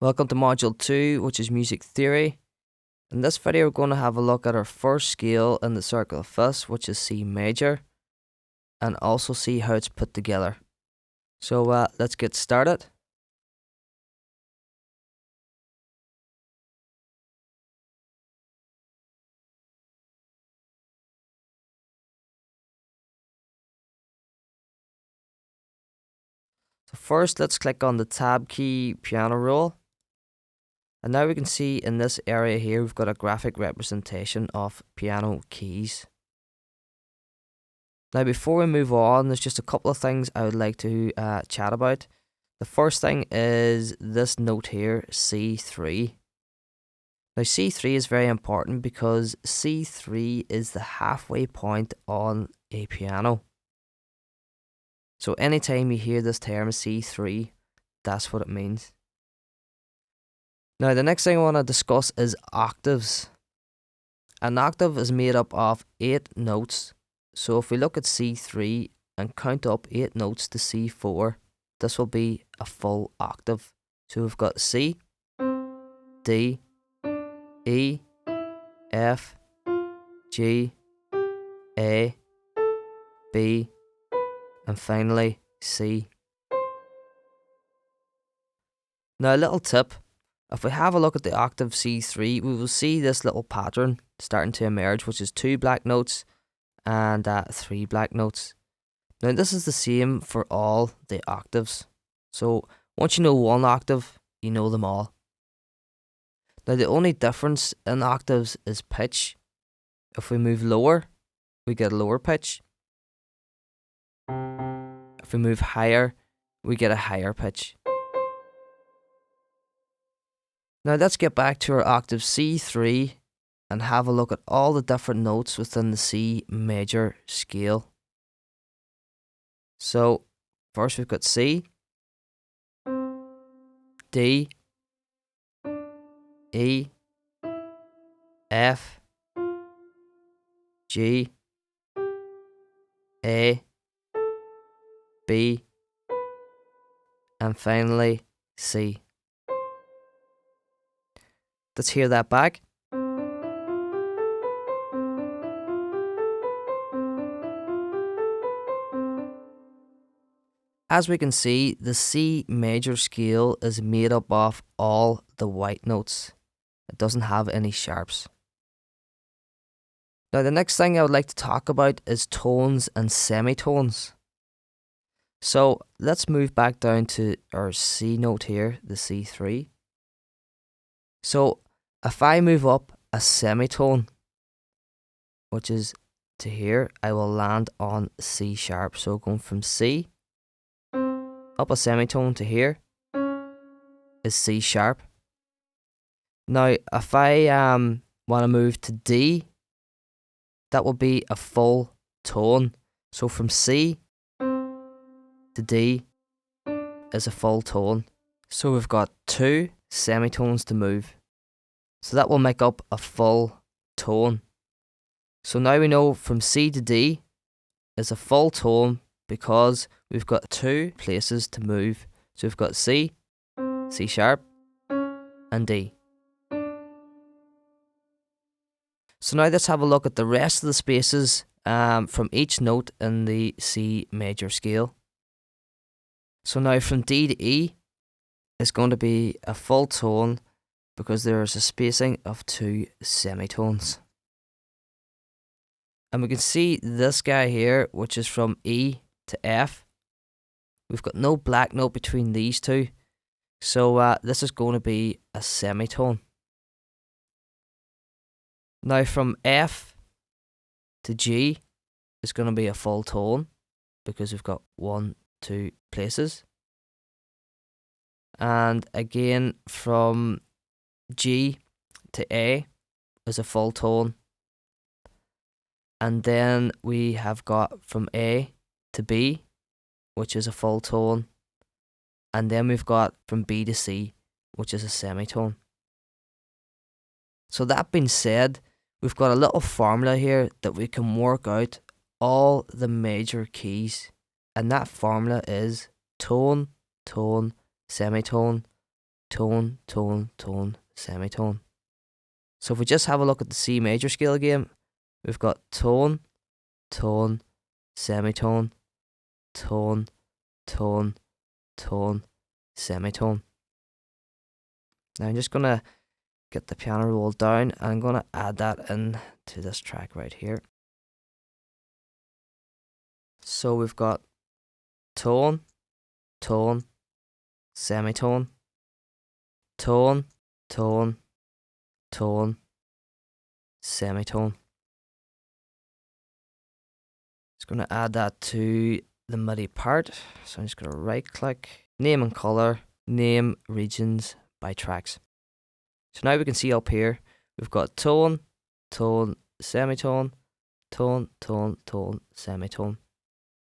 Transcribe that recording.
Welcome to Module 2, which is Music Theory. In this video, we're going to have a look at our first scale in the circle of fifths, which is C major, and also see how it's put together. So let's get started. So first, let's click on the Tab key piano roll. And now we can see in this area here, we've got a graphic representation of piano keys. Now, before we move on, there's just a couple of things I would like to chat about. The first thing is this note here, C3. Now, C3 is very important because C3 is the halfway point on a piano. So anytime you hear this term C3, that's what it means. Now, the next thing I want to discuss is octaves. An octave is made up of 8 notes. So if we look at C3 and count up 8 notes to C4, this will be a full octave. So we've got C, D, E, F, G, A, B, and finally C. Now, a little tip. If we have a look at the octave C3, we will see this little pattern starting to emerge, which is 2 black notes and 3 black notes. Now, this is the same for all the octaves. So once you know one octave, you know them all. Now, the only difference in octaves is pitch. If we move lower, we get a lower pitch. If we move higher, we get a higher pitch. Now let's get back to our octave C3 and have a look at all the different notes within the C major scale. So first we've got C, D, E, F, G, A, B, and finally C. Let's hear that back. As we can see, the C major scale is made up of all the white notes. It doesn't have any sharps. Now, the next thing I would like to talk about is tones and semitones. So let's move back down to our C note here, the C3. So if I move up a semitone, which is to here, I will land on C sharp. So going from C up a semitone to here is C sharp. Now, if I want to move to D, that will be a full tone. So from C to D is a full tone. So we've got 2 semitones to move. So that will make up a full tone. So now we know from C to D is a full tone because we've got 2 places to move. So we've got C, C sharp, and D. So now let's have a look at the rest of the spaces from each note in the C major scale. So now from D to E is going to be a full tone because there is a spacing of 2 semitones. And we can see this guy here, which is from E to F. We've got no black note between these two. So this is going to be a semitone. Now from F to G is going to be a full tone because we've got 1, 2 places. And again from G to A is a full tone. And then we have got from A to B, which is a full tone. And then we've got from B to C, which is a semitone. So that being said, we've got a little formula here that we can work out all the major keys. And that formula is tone, tone, semitone, tone, tone, tone, semitone. So if we just have a look at the C major scale again, we've got tone, tone, semitone, tone, tone, tone, semitone. Now I'm just going to get the piano roll down and I'm going to add that in to this track right here. So we've got tone, tone, semitone, tone, tone, tone, semitone. Just going to add that to the MIDI part. So I'm just going to right click, name and color, name regions by tracks. So now we can see up here, we've got tone, tone, semitone, tone, tone, tone, semitone.